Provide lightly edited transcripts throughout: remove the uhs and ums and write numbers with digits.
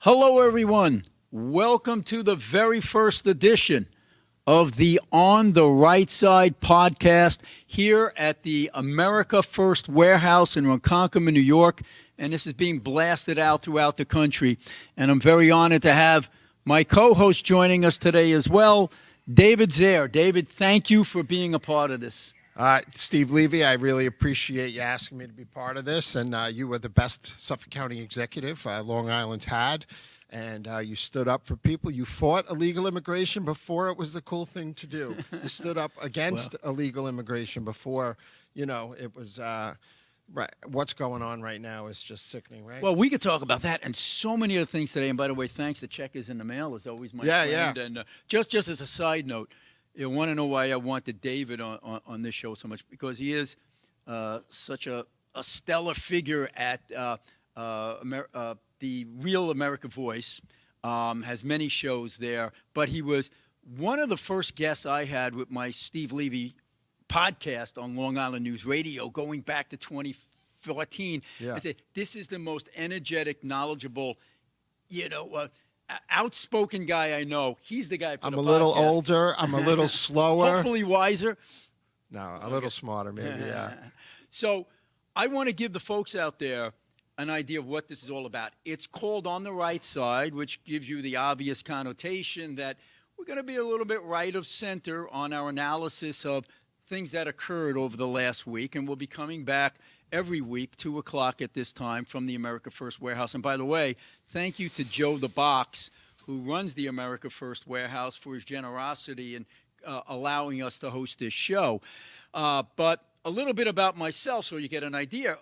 Hello, everyone. Welcome to the very first edition of the On the Right Side podcast here at the America First Warehouse in Ronkonkoma, New York. And this is being blasted out throughout the country. And I'm very honored to have my co-host joining us today as well, David Zere. David, thank you for being a part of this. Steve Levy, I really appreciate you asking me to be part of this. And you were the best Suffolk County executive Long Island's had. And you stood up for people. You fought illegal immigration before it was the cool thing to do. You stood up against illegal immigration before, it was right. What's going on right now is just sickening, right? Well, we could talk about that and so many other things today. And by the way, thanks. The check is in the mail, as always, my friend. Yeah. And just as a side note, you want to know why I wanted David on this show so much? Because he is such a stellar figure at the Real America Voice, has many shows there. But he was one of the first guests I had with my Steve Levy podcast on Long Island News Radio going back to 2014. Yeah. I said, this is the most energetic, knowledgeable, outspoken guy I know. He's the guy for I'm the a little podcast. older. I'm a little slower. Hopefully wiser. No, a little smarter maybe, yeah. So I want to give the folks out there an idea of what this is all about. It's called On the Right Side, which gives you the obvious connotation that we're going to be a little bit right of center on our analysis of things that occurred over the last week, and we'll be coming back every week, 2 o'clock at this time, from the America First Warehouse. And by the way, thank you to Joe the Box, who runs the America First Warehouse, for his generosity in allowing us to host this show. But a little bit about myself so you get an idea.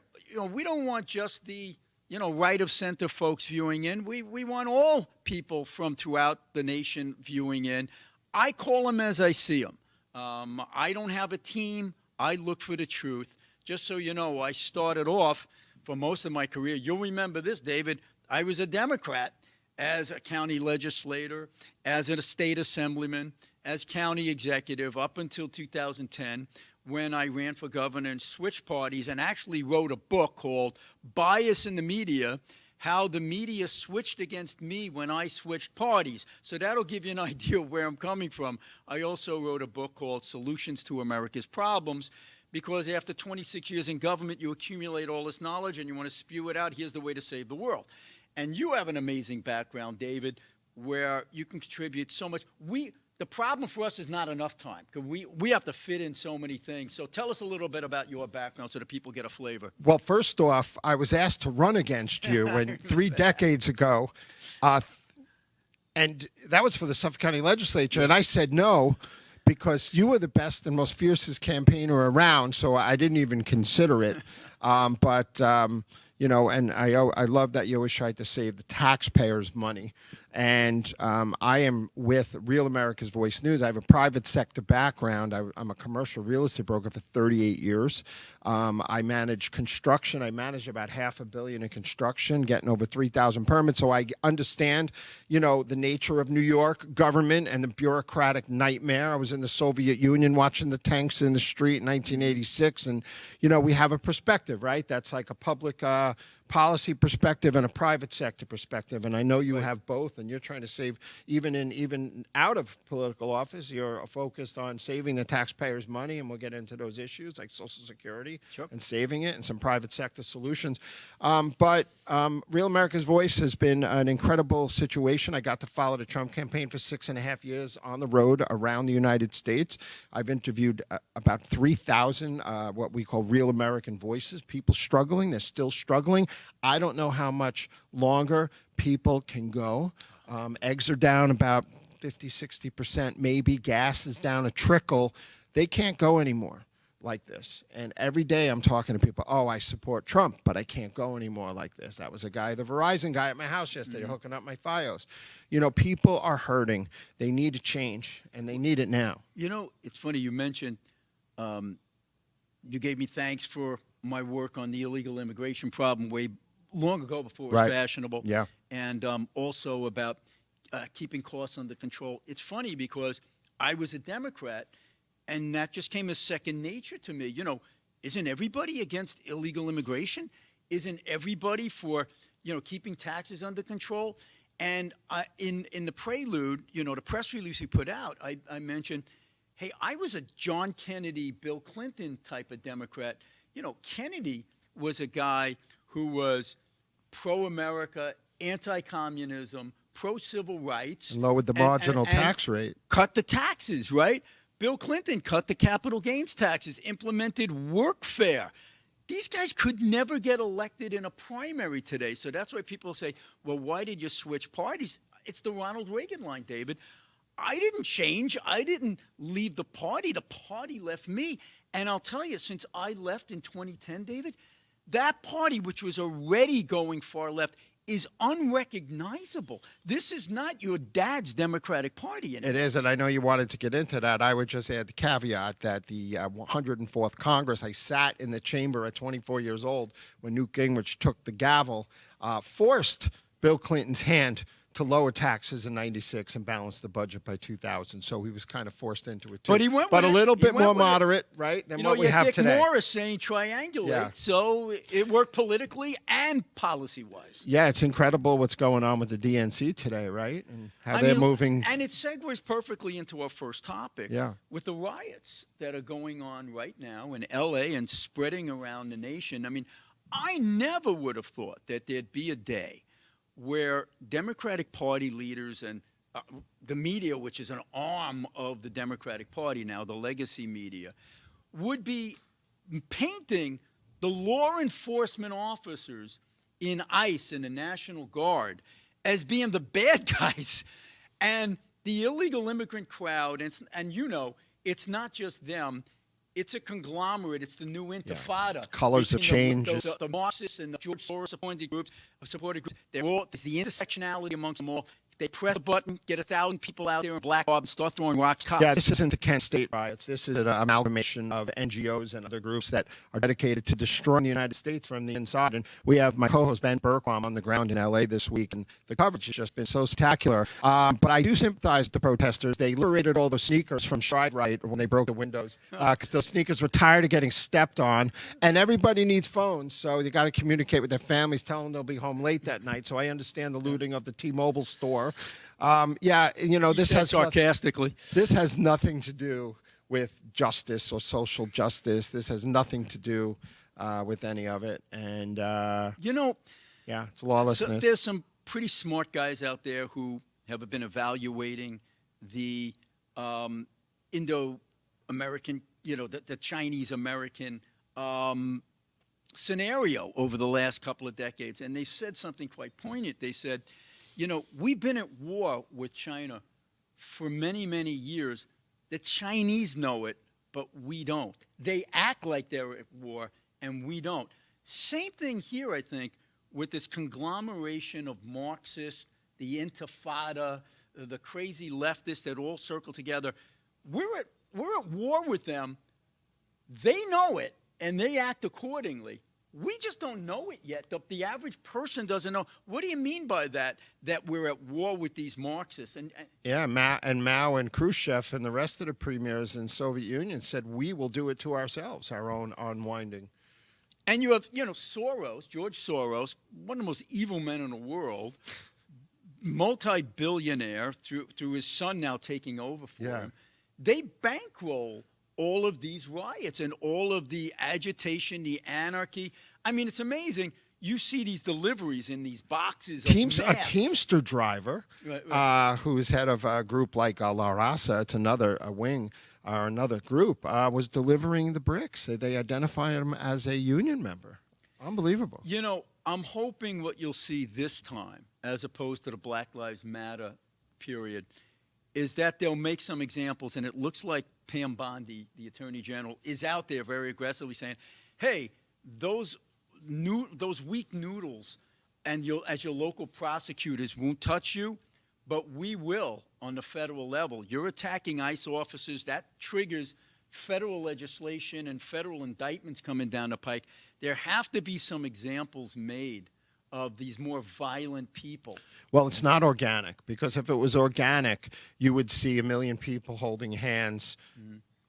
We don't want just the, right of center folks viewing in. We want all people from throughout the nation viewing in. I call them as I see them. I don't have a team. I look for the truth. Just so you know, I started off for most of my career. You'll remember this, David. I was a Democrat as a county legislator, as a state assemblyman, as county executive up until 2010. When I ran for governor and switched parties and actually wrote a book called Bias in the Media, How the Media Switched Against Me When I Switched Parties. So that'll give you an idea of where I'm coming from. I also wrote a book called Solutions to America's Problems, because after 26 years in government, you accumulate all this knowledge and you want to spew it out. Here's the way to save the world. And you have an amazing background, David, where you can contribute so much. The problem for us is not enough time, because we have to fit in so many things. So tell us a little bit about your background so that people get a flavor. Well, first off, I was asked to run against you 3 decades ago, and that was for the Suffolk County Legislature, and I said no because you were the best and most fiercest campaigner around, so I didn't even consider it. But I love that you always tried to save the taxpayers' money. And I am with Real America's Voice News. I have a private sector background. I'm a commercial real estate broker for 38 years. I manage construction. I manage about $500 million in construction, getting over 3,000 permits. So I understand, the nature of New York government and the bureaucratic nightmare. I was in the Soviet Union watching the tanks in the street in 1986. And, we have a perspective, right? That's like a public policy perspective and a private sector perspective, and I know you have both, and you're trying to save, even out of political office, you're focused on saving the taxpayers' money, and we'll get into those issues like Social Security and saving it and some private sector solutions. But Real America's Voice has been an incredible situation. I got to follow the Trump campaign for 6.5 years on the road around the United States. I've interviewed about 3,000 what we call Real American Voices, people struggling. They're still struggling. I don't know how much longer people can go. Eggs are down about 50, 60%, maybe. Gas is down a trickle. They can't go anymore like this. And every day I'm talking to people, I support Trump, but I can't go anymore like this. That was a guy, the Verizon guy at my house yesterday, hooking up my Fios. People are hurting. They need a change, and they need it now. It's funny you mentioned, you gave me thanks for my work on the illegal immigration problem way long ago before it was fashionable. Yeah. And also about keeping costs under control. It's funny because I was a Democrat, and that just came as second nature to me. Isn't everybody against illegal immigration? Isn't everybody for, keeping taxes under control? And in the prelude, the press release he put out, I mentioned, hey, I was a John Kennedy, Bill Clinton type of Democrat. Kennedy was a guy who was pro-America, anti-communism, pro-civil rights. And lowered the marginal tax rate. Cut the taxes, right? Bill Clinton cut the capital gains taxes, implemented workfare. These guys could never get elected in a primary today. So that's why people say, well, why did you switch parties? It's the Ronald Reagan line, David. I didn't change. I didn't leave the party. The party left me. And I'll tell you, since I left in 2010, David, that party, which was already going far left, is unrecognizable. This is not your dad's Democratic Party anymore. It is, and I know you wanted to get into that. I would just add the caveat that the 104th Congress, I sat in the chamber at 24 years old when Newt Gingrich took the gavel, forced Bill Clinton's hand to lower taxes in '96 and balance the budget by 2000. So he was kind of forced into it too. But he went but with a little it. bit more moderate, right, than what we have Dick today. Morris saying triangulate, Yeah. so it worked politically and policy-wise. Yeah, it's incredible what's going on with the DNC today, right? And how they're moving. And it segues perfectly into our first topic. Yeah. With the riots that are going on right now in L.A. and spreading around the nation. I mean, I never would have thought that there'd be a day where Democratic Party leaders and the media, which is an arm of the Democratic Party now, the legacy media, would be painting the law enforcement officers in ICE and the National Guard as being the bad guys. And the illegal immigrant crowd, and it's not just them. It's a conglomerate. It's the new intifada. It's colors of change. The Marxists and the George Soros supported groups, it's the intersectionality amongst them all. They press a button, get 1,000 people out there in black robes, start throwing rocks. Cops. Yeah, this isn't the Kent State riots. This is an amalgamation of NGOs and other groups that are dedicated to destroying the United States from the inside. And we have my co-host Ben Berquam on the ground in L.A. this week, and the coverage has just been so spectacular. But I do sympathize with the protesters. They liberated all the sneakers from Stride Right when they broke the windows because those sneakers were tired of getting stepped on. And everybody needs phones, so you got to communicate with their families, tell them they'll be home late that night. So I understand the looting of the T-Mobile store. This has sarcastically. This has nothing to do with justice or social justice. This has nothing to do with any of it. And it's lawlessness. So there's some pretty smart guys out there who have been evaluating the Indo-American, the Chinese-American scenario over the last couple of decades, and they said something quite poignant. They said, we've been at war with China for many, many years. The Chinese know it, but we don't. They act like they're at war, and we don't. Same thing here, I think, with this conglomeration of Marxists, the Intifada, the crazy leftists that all circle together. We're at war with them. They know it, and they act accordingly. We just don't know it yet. The average person doesn't know. What do you mean by that we're at war with these Marxists? Mao and Khrushchev and the rest of the premiers in the Soviet Union said, we will do it to ourselves, our own unwinding. And you have, Soros, George Soros, one of the most evil men in the world, multi-billionaire through his son now taking over for him. They bankroll all of these riots and all of the agitation, the anarchy. I mean, it's amazing. You see these deliveries in these boxes of masks. A Teamster driver who is head of a group like La Raza, it's another wing or another group, was delivering the bricks. They identified him as a union member. Unbelievable. I'm hoping what you'll see this time, as opposed to the Black Lives Matter period, is that they'll make some examples, and it looks like Pam Bondi, the Attorney General, is out there very aggressively saying, hey, those weak noodles and as your local prosecutors won't touch you, but we will on the federal level. You're attacking ICE officers. That triggers federal legislation and federal indictments coming down the pike. There have to be some examples made of these more violent people. Well, it's not organic, because if it was organic, you would see 1 million people holding hands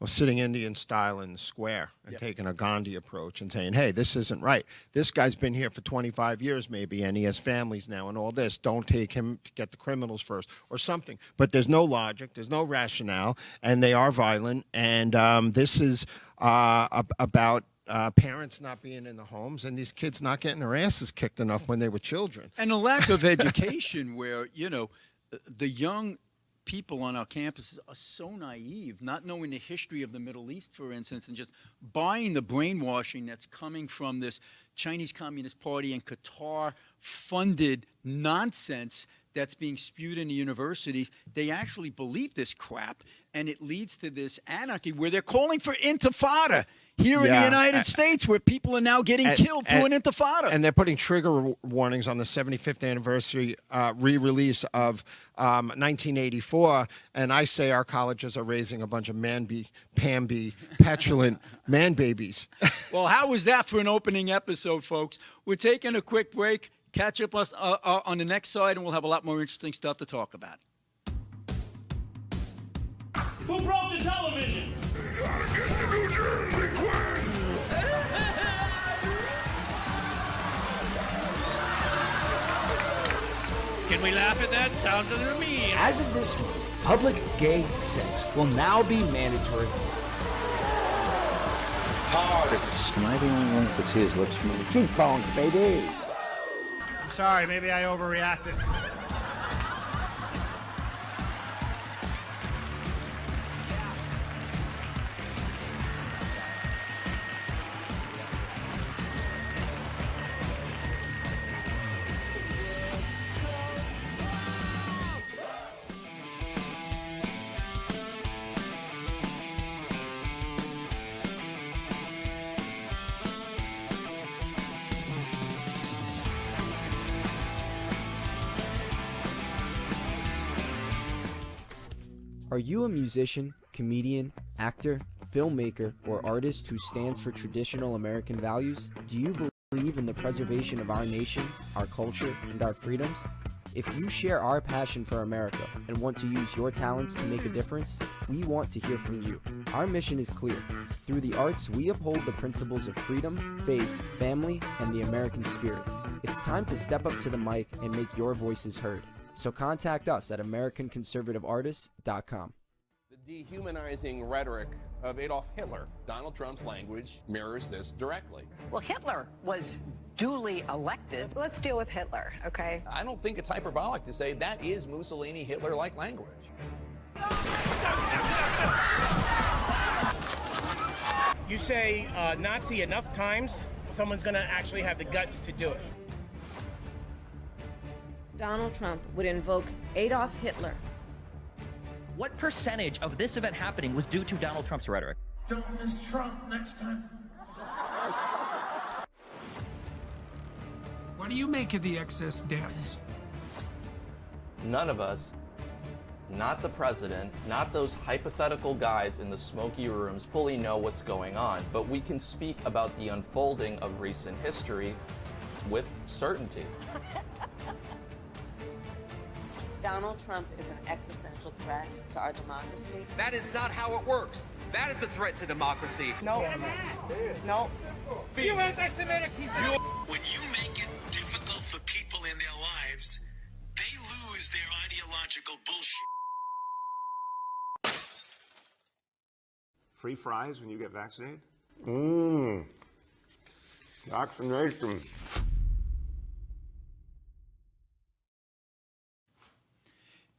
sitting Indian style in the square and taking a Gandhi approach and saying, hey, this isn't right. This guy's been here for 25 years maybe, and he has families now and all this. Don't take him to get the criminals first or something. But there's no logic. There's no rationale, and they are violent. And this is about parents not being in the homes and these kids not getting their asses kicked enough when they were children. And a lack of education where, the young people on our campuses are so naive, not knowing the history of the Middle East, for instance, and just buying the brainwashing that's coming from this Chinese Communist Party and Qatar-funded nonsense that's being spewed in the universities. They actually believe this crap, and it leads to this anarchy where they're calling for intifada here in the United States, where people are now getting killed through an intifada. And they're putting trigger warnings on the 75th anniversary re-release of 1984. And I say our colleges are raising a bunch of petulant man babies. Well, how was that for an opening episode, folks? We're taking a quick break. Catch up us on the next side, and we'll have a lot more interesting stuff to talk about. Who broke the television? Can we laugh at that? Sounds a little mean. As of this month, public gay sex will now be mandatory. Am I the only one who could see his lips move? Cheekbones, baby. I'm sorry, maybe I overreacted. Are you a musician, comedian, actor, filmmaker, or artist who stands for traditional American values? Do you believe in the preservation of our nation, our culture, and our freedoms? If you share our passion for America and want to use your talents to make a difference, we want to hear from you. Our mission is clear. Through the arts, we uphold the principles of freedom, faith, family, and the American spirit. It's time to step up to the mic and make your voices heard. So contact us at AmericanConservativeArtists.com. The dehumanizing rhetoric of Adolf Hitler, Donald Trump's language, mirrors this directly. Well, Hitler was duly elected. Let's deal with Hitler, okay? I don't think it's hyperbolic to say that is Mussolini Hitler-like language. You say Nazi enough times, someone's going to actually have the guts to do it. Donald Trump would invoke Adolf Hitler. What percentage of this event happening was due to Donald Trump's rhetoric? Don't miss Trump next time. What do you make of the excess deaths? None of us, not the president, not those hypothetical guys in the smoky rooms fully know what's going on, but we can speak about the unfolding of recent history with certainty. Donald Trump is an existential threat to our democracy. That is not how it works. That is a threat to democracy. No. No. You anti-Semitic piece of... When you make it difficult for people in their lives, they lose their ideological bullshit. Free fries when you get vaccinated? Vaccination.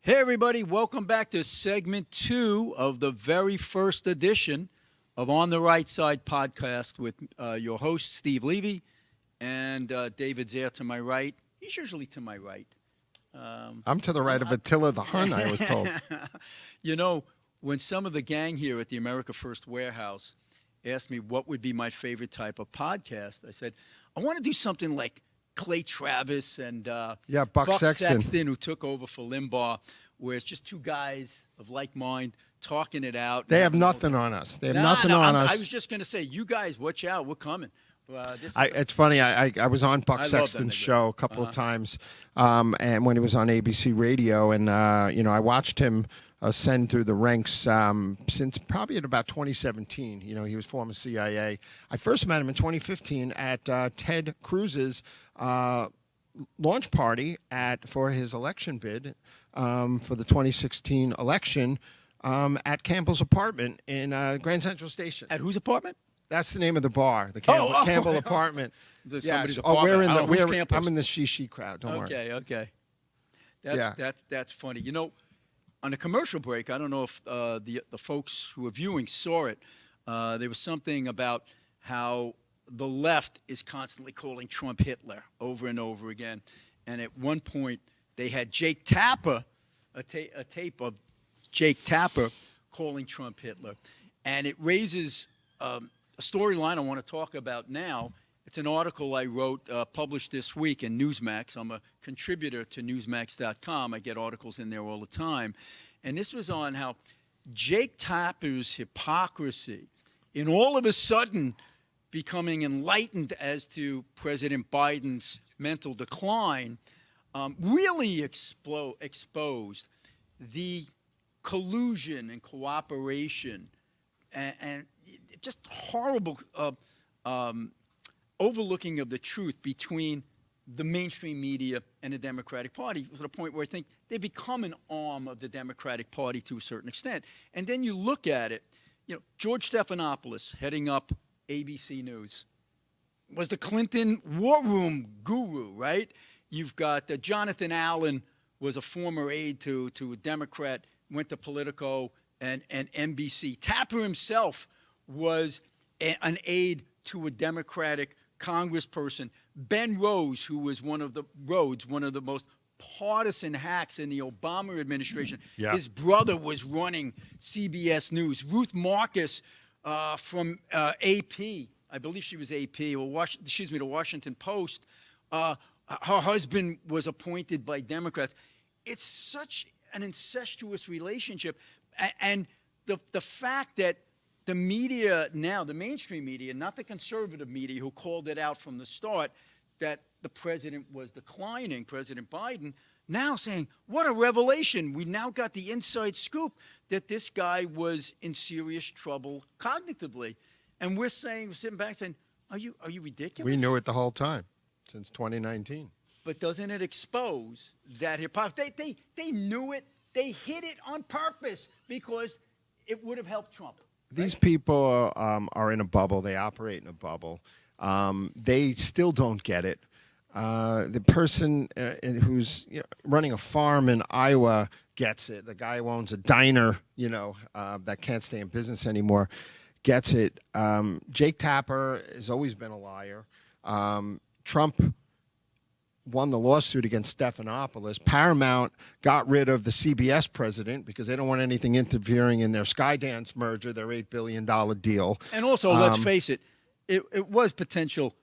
Hey, everybody. Welcome back to segment 2 of the very first edition of On the Right Side podcast with your host, Steve Levy, and David Zere to my right. He's usually to my right. I'm to the right of Attila the Hun, I was told. You know, when some of the gang here at the America First Warehouse asked me what would be my favorite type of podcast, I said, I want to do something like Clay Travis and Buck Sexton, who took over for Limbaugh, where it's just two guys of like mind talking it out. They have nothing on us. They have nothing on us. I was just going to say, you guys, watch out. We're coming. It's funny. I was on Buck Sexton's show a couple of times, and when he was on ABC Radio, and I watched him ascend through the ranks since probably at about 2017. You know, he was former CIA. I first met him in 2015 at Ted Cruz's launch party for his election bid for the 2016 election at Campbell's apartment in Grand Central Station. At whose apartment? That's the name of the bar, the Campbell apartment. Somebody's apartment. I'm in the she crowd. Don't worry. Okay. That's funny. You know, on a commercial break, I don't know if the folks who are viewing saw it. There was something about how the left is constantly calling Trump Hitler over and over again. And at one point, they had Jake Tapper, a tape of Jake Tapper calling Trump Hitler. And it raises a storyline I want to talk about now. It's an article I wrote, published this week in Newsmax. I'm a contributor to Newsmax.com. I get articles in there all the time. And this was on how Jake Tapper's hypocrisy in all of a sudden becoming enlightened as to President Biden's mental decline really exposed the collusion and cooperation and just horrible overlooking of the truth between the mainstream media and the Democratic Party to the point where I think they become an arm of the Democratic Party to a certain extent. And then you look at it, you know, George Stephanopoulos heading up ABC News was the Clinton war room guru, right? You've got Jonathan Allen was a former aide to a Democrat, went to Politico and NBC. Tapper himself was an aide to a Democratic congressperson. Ben Rhodes, who was one of the most partisan hacks in the Obama administration. Yeah. His brother was running CBS News. Ruth Marcus from AP, I believe she was AP, or the Washington Post. Her husband was appointed by Democrats. It's such an incestuous relationship. And the fact that the media now, the mainstream media, not the conservative media who called it out from the start, that the president was declining, President Biden, now saying, what a revelation. We now got the inside scoop that this guy was in serious trouble cognitively. And we're sitting back saying, are you ridiculous? We knew it the whole time, since 2019. But doesn't it expose that hypocrisy? They knew it. They hid it on purpose because it would have helped Trump. These people are in a bubble. They operate in a bubble. They still don't get it. The person who's running a farm in Iowa gets it. The guy who owns a diner, that can't stay in business anymore, gets it. Jake Tapper has always been a liar. Trump won the lawsuit against Stephanopoulos. Paramount got rid of the CBS president because they don't want anything interfering in their Skydance merger, their $8 billion deal. And also, let's face it, it was potential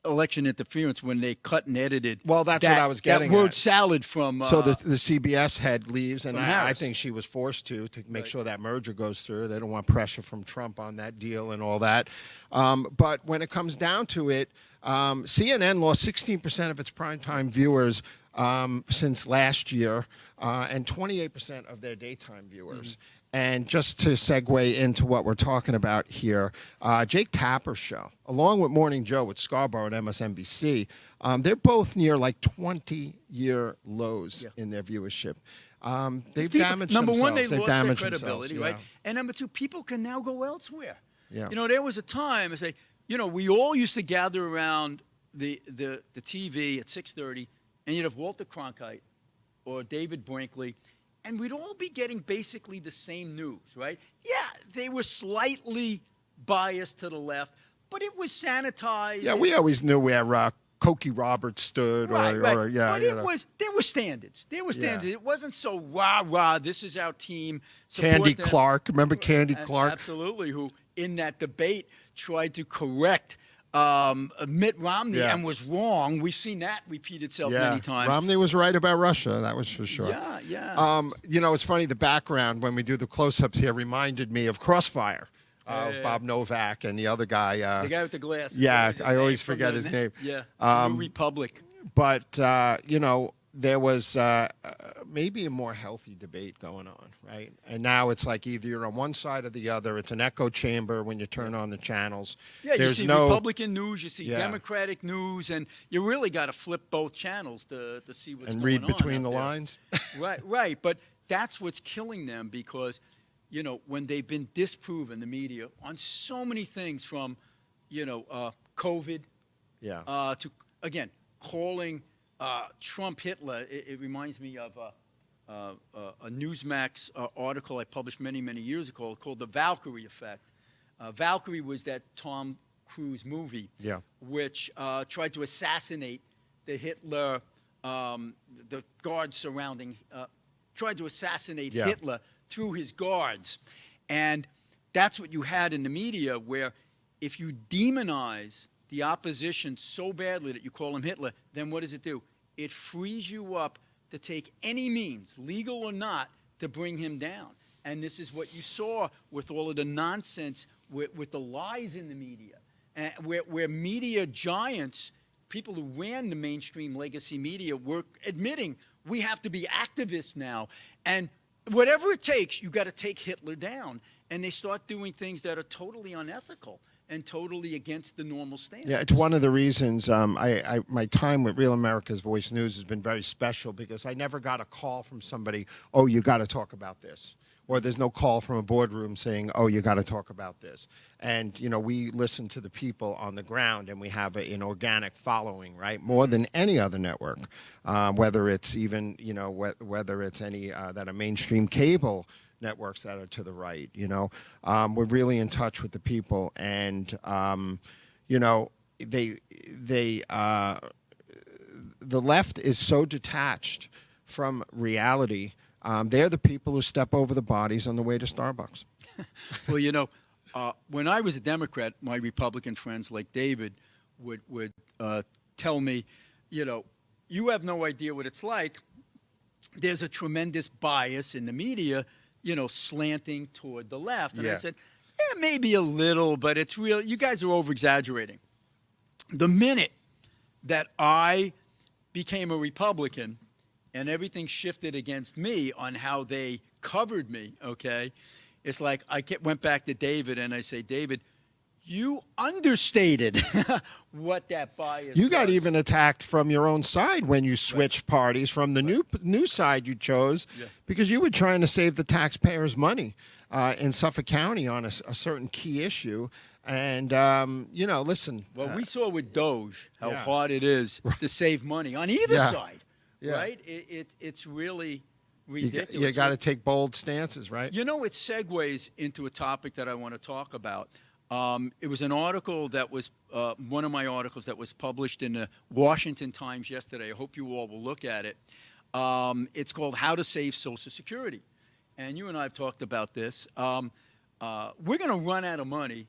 election interference when they cut and edited. Well, that's what I was getting that word at. salad from. So the CBS head leaves, and I think she was forced to make sure that merger goes through. They don't want pressure from Trump on that deal and all that. But when it comes down to it, CNN lost 16% of its primetime viewers since last year, and 28% of their daytime viewers. Mm-hmm. And just to segue into what we're talking about here, Jake Tapper's show, along with Morning Joe with Scarborough and MSNBC, they're both near like 20-year lows in their viewership. They've damaged number themselves. one, they They've lost their damaged credibility, themselves, right? And number two, people can now go elsewhere. Yeah. There was a time, I say, we all used to gather around the TV at 6:30, and you'd have Walter Cronkite or David Brinkley, and we'd all be getting basically the same news, right? Yeah, they were slightly biased to the left, but it was sanitized. Yeah, we always knew where Cokie Roberts stood. Right. But there were standards. There were standards. It wasn't so rah-rah, this is our team. Candy Clark. Remember Candy Clark? Absolutely, who in that debate tried to correct Mitt Romney and was wrong. We've seen that repeat itself many times. Romney was right about Russia, that was for sure. Yeah. It's funny, the background when we do the close-ups here reminded me of Crossfire. Bob Novak and the other guy. The guy with the glasses. Yeah, I always forget his name. Yeah, New Republic. But, there was maybe a more healthy debate going on, right? And now it's like either you're on one side or the other. It's an echo chamber when you turn on the channels. Yeah, There's you see no Republican news, you see Yeah. Democratic news, and you really got to flip both channels to see what's and going on. read between out the there. lines. Right. But that's what's killing them because, you know, when they've been disproven, the media, on so many things from, you know, COVID Yeah. to, again, calling Trump Hitler. It reminds me of a Newsmax article I published many, many years ago called The Valkyrie Effect. Valkyrie was that Tom Cruise movie Yeah. which tried to assassinate the Hitler, the guards surrounding, tried to assassinate Yeah. Hitler through his guards. And that's what you had in the media, where if you demonize the opposition so badly that you call him Hitler, then what does it do? It frees you up to take any means, legal or not, to bring him down. And this is what you saw with all of the nonsense, with the lies in the media, where media giants, people who ran the mainstream legacy media, were admitting we have to be activists now. And whatever it takes, you got to take Hitler down. And they start doing things that are totally unethical and totally against the normal standards. Yeah, it's one of the reasons my time with Real America's Voice News has been very special because I never got a call from somebody, oh, you got to talk about this. Or there's no call from a boardroom saying, oh, you got to talk about this. And, you know, we listen to the people on the ground and we have an organic following, right? More than any other network, whether it's even, you know, whether it's any that are mainstream cable networks that are to the right, you know. We're really in touch with the people and, you know, the left is so detached from reality. They're the people who step over the bodies on the way to Starbucks. Well, you know, when I was a Democrat, my Republican friends like David would tell me, you know, you have no idea what it's like. There's a tremendous bias in the media, you know, slanting toward the left. And I said, yeah, maybe a little, but it's real. You guys are over-exaggerating. The minute that I became a Republican and everything shifted against me on how they covered me, okay, it's like I went back to David and I say, David, you understated what that bias You got was. even attacked from your own side when you switched parties from the new side you chose because you were trying to save the taxpayers' money in Suffolk County on a certain key issue. And, you know, listen. Well, we saw with Doge how Yeah. hard it is to save money on either Yeah. side, Yeah. right? It's really You ridiculous. got to take bold stances, right? You know, it segues into a topic that I want to talk about. It was an article that was one of my articles that was published in the Washington Times yesterday. I hope you all will look at it. It's called How to Save Social Security. And you and I have talked about this. We're going to run out of money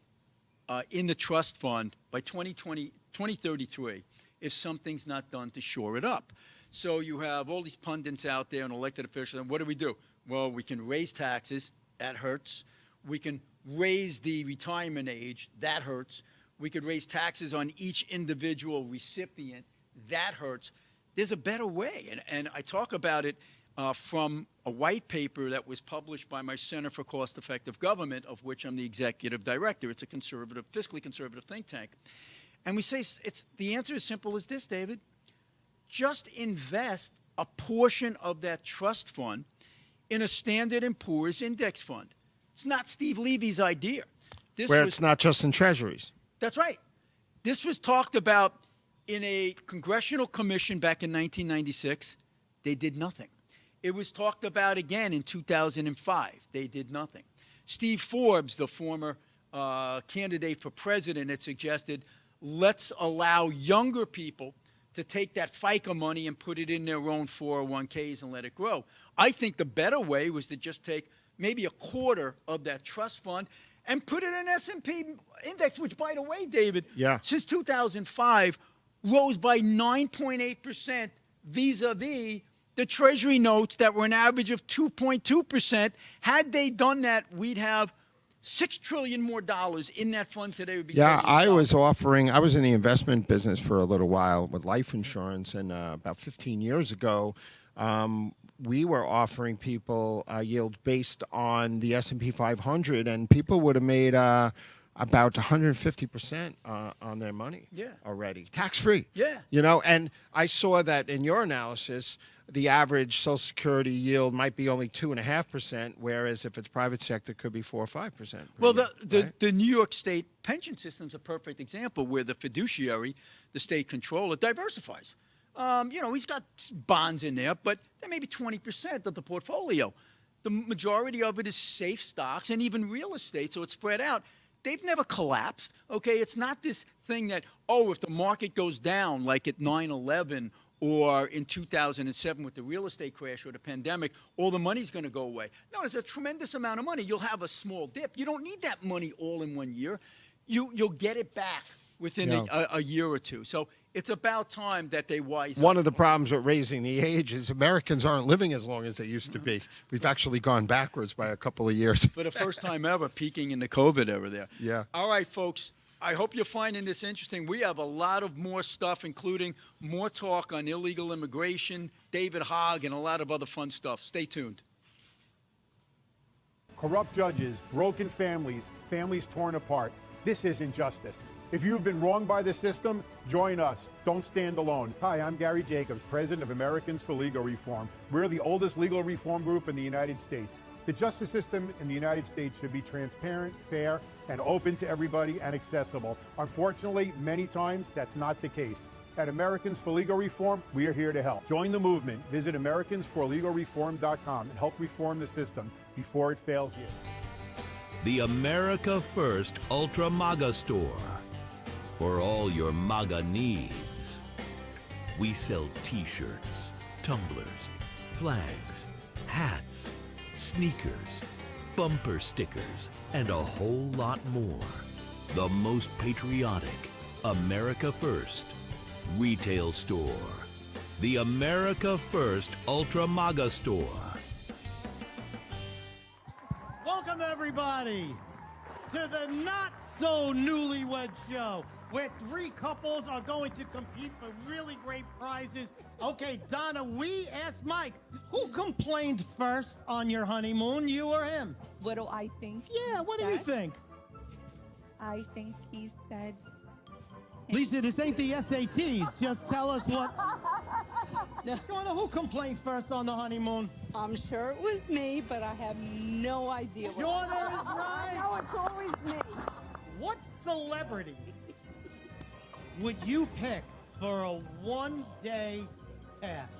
in the trust fund by 2033 if something's not done to shore it up. So you have all these pundits out there and elected officials, and what do? Well, we can raise taxes. That hurts. We can raise the retirement age. That hurts. We could raise taxes on each individual recipient. That hurts. There's a better way, and I talk about it from a white paper that was published by my Center for Cost-Effective Government, of which I'm the executive director. It's a conservative, fiscally conservative think tank. And we say the answer is simple as this, David. Just invest a portion of that trust fund in a Standard & Poor's index fund. It's not Steve Levy's idea. It's not just in treasuries. That's right. This was talked about in a congressional commission back in 1996. They did nothing. It was talked about again in 2005. They did nothing. Steve Forbes, the former candidate for president, had suggested, let's allow younger people to take that FICA money and put it in their own 401ks and let it grow. I think the better way was to just take maybe a quarter of that trust fund and put it in S&P index, which, by the way, David, since 2005, rose by 9.8% vis-a-vis the Treasury notes that were an average of 2.2%. Had they done that, we'd have $6 trillion more dollars in that fund today would be. Yeah, totally I solved. I was in the investment business for a little while with life insurance, and about 15 years ago, we were offering people a yield based on the S&P 500, and people would have made about 150% on their money already, tax-free. Yeah. You know, and I saw that in your analysis, the average Social Security yield might be only 2.5%, whereas if it's private sector, it could be 4 or 5%. Well, the New York State pension system is a perfect example where the fiduciary, the state controller, diversifies. You know, he's got bonds in there, but they're maybe 20% of the portfolio. The majority of it is safe stocks and even real estate, so it's spread out. They've never collapsed, okay? It's not this thing that, oh, if the market goes down like at 9/11 or in 2007 with the real estate crash or the pandemic, all the money's going to go away. No, there's a tremendous amount of money. You'll have a small dip. You don't need that money all in 1 year. You'll get it back within a year or two. So it's about time that they wise up. One of the problems with raising the age is Americans aren't living as long as they used to be. We've actually gone backwards by a couple of years. For the first time ever, peaking in the COVID era there. Yeah. All right, folks. I hope you're finding this interesting. We have a lot of more stuff, including more talk on illegal immigration, David Hogg, and a lot of other fun stuff. Stay tuned. Corrupt judges, broken families, families torn apart. This isn't justice. If you've been wronged by the system, join us. Don't stand alone. Hi, I'm Gary Jacobs, president of Americans for Legal Reform. We're the oldest legal reform group in the United States. The justice system in the United States should be transparent, fair, and open to everybody and accessible. Unfortunately, many times that's not the case. At Americans for Legal Reform, we are here to help. Join the movement. Visit AmericansForLegalReform.com and help reform the system before it fails you. The America First Ultra MAGA Store. For all your MAGA needs. We sell t-shirts, tumblers, flags, hats, sneakers, bumper stickers, and a whole lot more. The most patriotic America First retail store. The America First Ultra MAGA Store. Welcome, everybody, to the Not So Newlywed Show, where 3 couples are going to compete for really great prizes. Okay, Donna, we asked Mike, who complained first on your honeymoon, you or him? What do I think? Yeah, what do you think? I think he said... Lisa, this ain't the SATs. Just tell us what... Donna, who complained first on the honeymoon? I'm sure it was me, but I have no idea. Donna is right. No, it's always me. What celebrity would you pick for a one-day pass?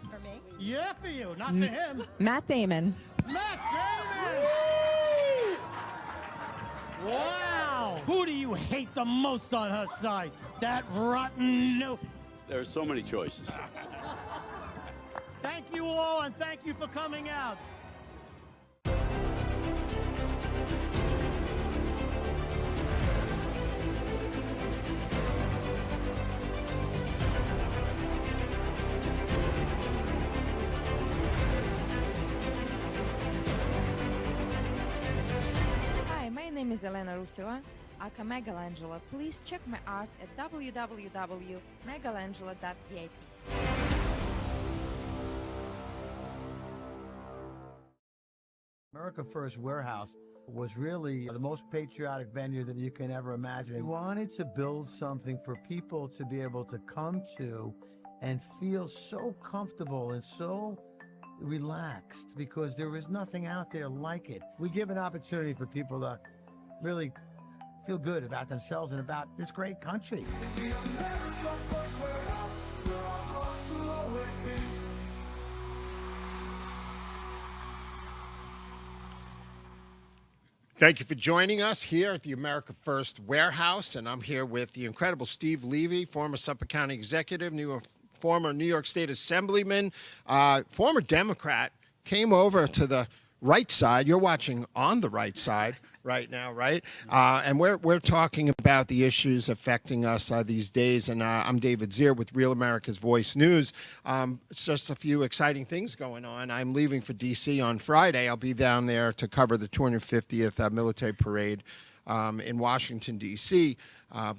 For me? Yeah, for you, not for him. Matt Damon. Matt Damon! Wow! Who do you hate the most on her side? That rotten no... There are so many choices. Thank you all, and thank you for coming out. Hi, my name is Elena Ruseva, aka Megalangela. Please check my art at www.megalangela.vip. America First Warehouse was really the most patriotic venue that you can ever imagine. We wanted to build something for people to be able to come to and feel so comfortable and so relaxed, because there is nothing out there like it. We give an opportunity for people to really feel good about themselves and about this great country. Thank you for joining us here at the America First Warehouse, and I'm here with the incredible Steve Levy, former Suffolk County executive, former New York State Assemblyman, former Democrat, came over to the right side. You're watching on the right side right now, right? And we're talking about the issues affecting us these days. And I'm David Zere with Real America's Voice News. It's just a few exciting things going on. I'm leaving for D.C. on Friday. I'll be down there to cover the 250th military parade in Washington, D.C.,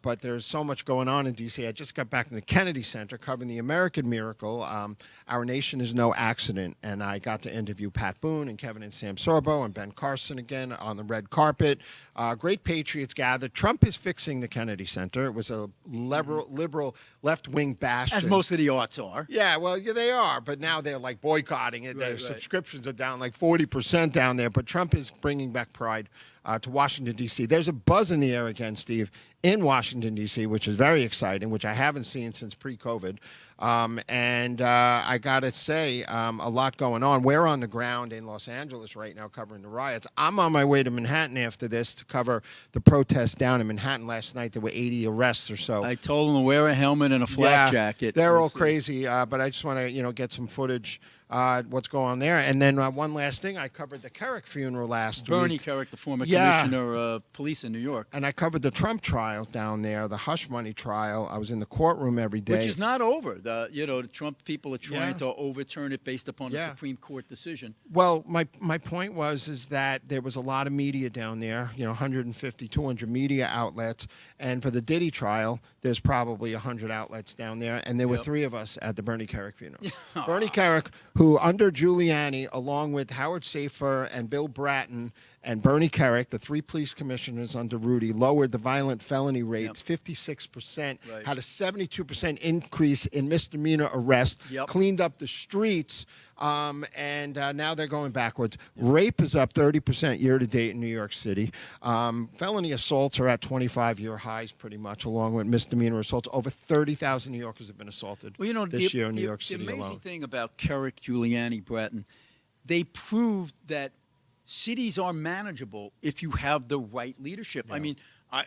but there's so much going on in D.C. I just got back from the Kennedy Center covering the American Miracle. Our Nation is No Accident, and I got to interview Pat Boone and Kevin and Sam Sorbo and Ben Carson again on the red carpet. Great patriots gathered. Trump is fixing the Kennedy Center. It was a liberal left-wing bastion. As most of the arts are. Yeah, well, yeah, they are, but now they're like boycotting it. Their subscriptions are down like 40% down there, but Trump is bringing back pride to Washington, D.C. There's a buzz in the air again, Steve, in Washington, D.C., which is very exciting, which I haven't seen since pre-COVID. And I got to say, a lot going on. We're on the ground in Los Angeles right now covering the riots. I'm on my way to Manhattan after this to cover the protests down in Manhattan last night. There were 80 arrests or so. I told them to wear a helmet and a flak jacket. They're all crazy, but I just want to, get some footage, what's going on there. And then one last thing, I covered the Kerrick funeral last week. Bernie Kerrick, the former commissioner of police in New York. And I covered the Trump trial down there, the hush money trial. I was in the courtroom every day. Which is not over. The Trump people are trying to overturn it based upon a Supreme Court decision. Well, my point is that there was a lot of media down there, 150, 200 media outlets. And for the Diddy trial, there's probably 100 outlets down there. And there were three of us at the Bernie Kerrick funeral. Bernie Kerrick, who under Giuliani, along with Howard Safir and Bill Bratton and Bernie Kerrick, the three police commissioners under Rudy, lowered the violent felony rates 56%, had a 72% increase in misdemeanor arrests, cleaned up the streets, and now they're going backwards. Rape is up 30% year-to-date in New York City. Felony assaults are at 25-year highs pretty much, along with misdemeanor assaults. Over 30,000 New Yorkers have been assaulted this year in New York City alone. The amazing thing about Kerrick, Giuliani, Bratton, they proved that cities are manageable if you have the right leadership. I mean,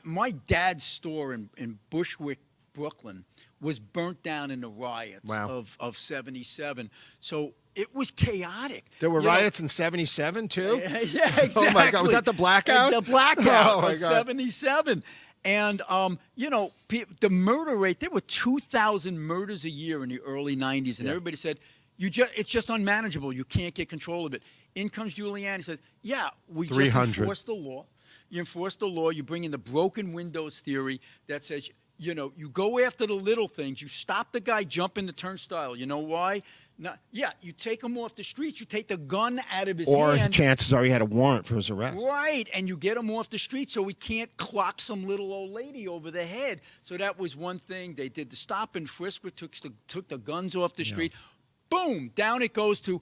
my dad's store in Bushwick, Brooklyn, was burnt down in the riots of 77. So it was chaotic. There were riots in 77, too? Yeah, exactly. Oh, my God. Was that the blackout? The blackout of 77. And, the murder rate, there were 2,000 murders a year in the early 90s, and everybody said, it's just unmanageable. You can't get control of it. In comes Giuliani, says, we just enforce the law. You enforce the law. You bring in the broken windows theory that says, you go after the little things. You stop the guy jumping the turnstile. You know why? You take him off the streets. You take the gun out of his hand. Or chances are he had a warrant for his arrest. Right, and you get him off the street so he can't clock some little old lady over the head. So that was one thing. They did the stop and frisk, took the guns off the street. Boom, down it goes to,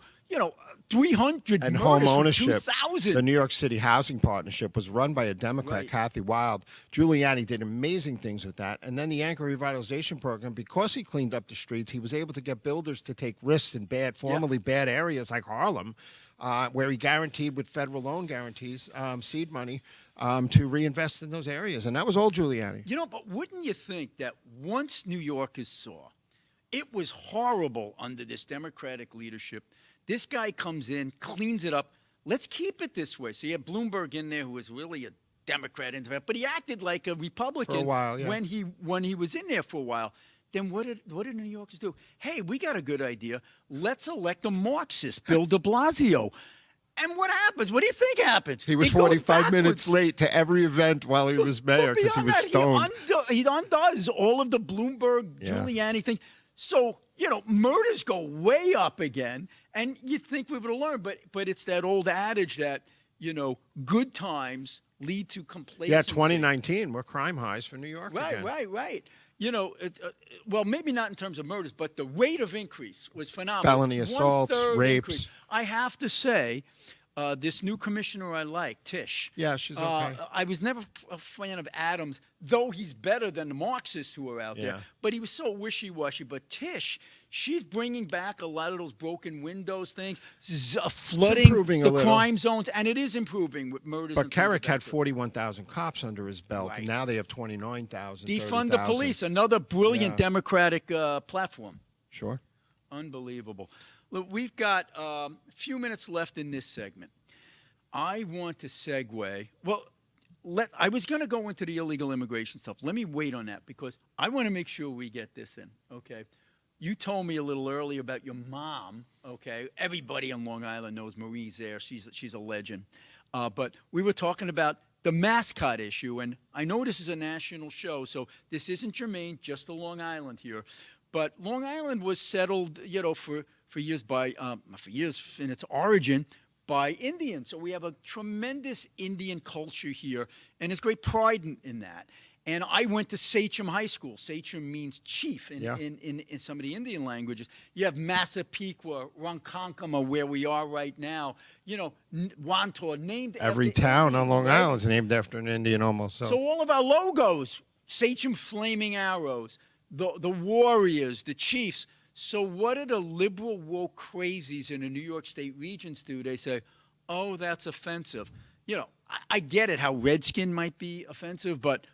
300 and murders home ownership. 2,000. The New York City Housing Partnership was run by a Democrat, Kathy Wild. Giuliani did amazing things with that. And then the Anchor Revitalization Program, because he cleaned up the streets, he was able to get builders to take risks in formerly bad areas like Harlem, where he guaranteed with federal loan guarantees, seed money, to reinvest in those areas. And that was all Giuliani. But wouldn't you think that once New Yorkers saw it was horrible under this Democratic leadership, this guy comes in, cleans it up. Let's keep it this way. So you have Bloomberg in there, who was really a Democrat, but he acted like a Republican for a while, when he was in there for a while. Then what did New Yorkers do? Hey, we got a good idea. Let's elect a Marxist, Bill de Blasio. And what happens? What do you think happens? He was 45 minutes late to every event while he was mayor because he was stoned. He undoes all of the Bloomberg, Giuliani thing. So, murders go way up again, and you'd think we would have learned, but it's that old adage that, good times lead to complacency. Yeah, 2019, we're crime highs for New York again. Right. Well, maybe not in terms of murders, but the rate of increase was phenomenal. Felony assaults, rapes. Increase. I have to say, this new commissioner I like, Tish. Yeah, she's okay. I was never a fan of Adams, though he's better than the Marxists who are out there. But he was so wishy-washy. But Tish, she's bringing back a lot of those broken windows things, flooding the crime zones, and it is improving with murders. But Kerrick had 41,000 cops under his belt, and now they have 29,000. Defund the police, another brilliant Democratic platform. Sure. Unbelievable. Look, we've got a few minutes left in this segment. I want to segue. Well, I was going to go into the illegal immigration stuff. Let me wait on that because I want to make sure we get this in, okay? You told me a little earlier about your mom, okay? Everybody on Long Island knows Marie Zere. She's a legend. But we were talking about the mascot issue, and I know this is a national show, so this isn't germane just to Long Island here. But Long Island was settled, for years for years in its origin by Indians. So we have a tremendous Indian culture here, and there's great pride in that. And I went to Sachem High School. Sachem means chief in some of the Indian languages. You have Massapequa, Ronkonkoma, where we are right now. Wantor, named Every after town Indians, on Long right? Island is named after an Indian almost. So all of our logos, Sachem Flaming Arrows, the Warriors, the Chiefs. So what do the liberal woke crazies in the New York State Regents do? They say, oh, that's offensive. I get it how Redskin might be offensive, but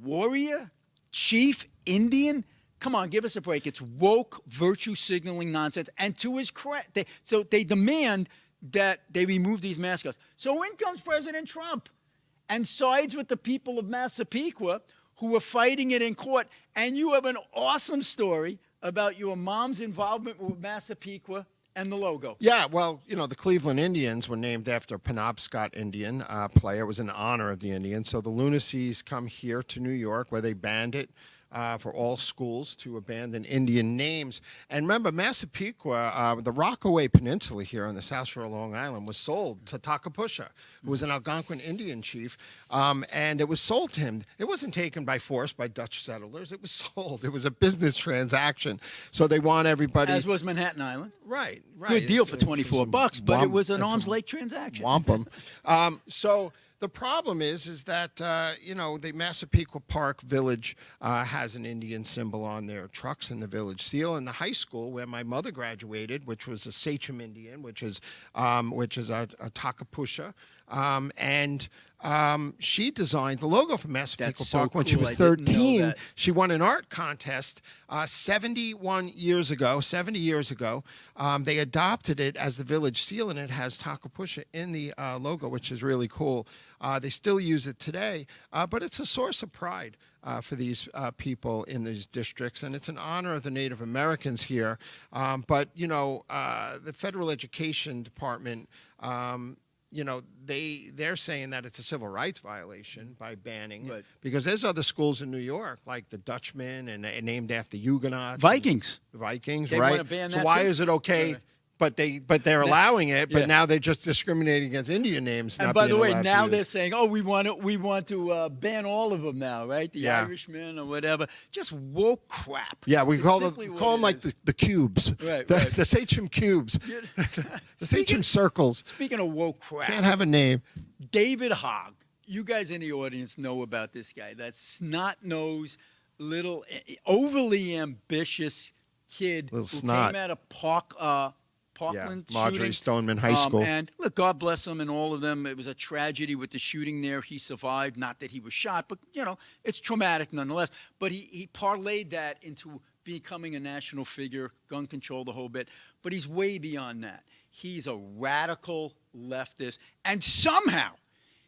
Warrior, Chief, Indian, come on, give us a break. It's woke, virtue signaling nonsense. And to his credit, they demand that they remove these mascots. So in comes President Trump and sides with the people of Massapequa who were fighting it in court. And you have an awesome story about your mom's involvement with Massapequa and the logo. Yeah, well, the Cleveland Indians were named after a Penobscot Indian player. It was in honor of the Indians. So the Lunacies come here to New York where they banned it for all schools to abandon Indian names. And remember, Massapequa, the Rockaway Peninsula here on the South Shore of Long Island was sold to Takapusha, who was an Algonquin Indian chief, and it was sold to him. It wasn't taken by force by Dutch settlers. It was sold. It was a business transaction. So they want everybody... As was Manhattan Island. Right. Good deal for $24, but it was an arm's length transaction. Wampum. So... the problem is that, the Massapequa Park Village has an Indian symbol on their trucks in the village seal. And the high school where my mother graduated, which was a Sachem Indian, which is a Takapusha, and she designed the logo for Massapequa Park when she was 13. She won an art contest 70 years ago. They adopted it as the village seal, and it has Takapusha in the logo, which is really cool. They still use it today, but it's a source of pride for these people in these districts, and it's an honor of the Native Americans here. But the Federal Education Department, they're saying that it's a civil rights violation by banning it, because there's other schools in New York, like the Dutchmen and named after Huguenots. Vikings. The Vikings, they right? Want to ban so that why too? is it okay? But they're allowing it, but now they're just discriminating against Indian names. And by the way, now they're saying, oh, we want to ban all of them now, right? The Irishmen or whatever. Just woke crap. Yeah, we call them like the cubes. Right, the Sachem cubes. The Sachem circles. Speaking of woke crap. Can't have a name. David Hogg. You guys in the audience know about this guy. That snot-nosed, little, overly ambitious kid who came out of Parkland Marjorie shooting. Stoneman High School. And look, God bless him and all of them. It was a tragedy with the shooting there. He survived. Not that he was shot, but, it's traumatic nonetheless. But he parlayed that into becoming a national figure, gun control, the whole bit. But he's way beyond that. He's a radical leftist. And somehow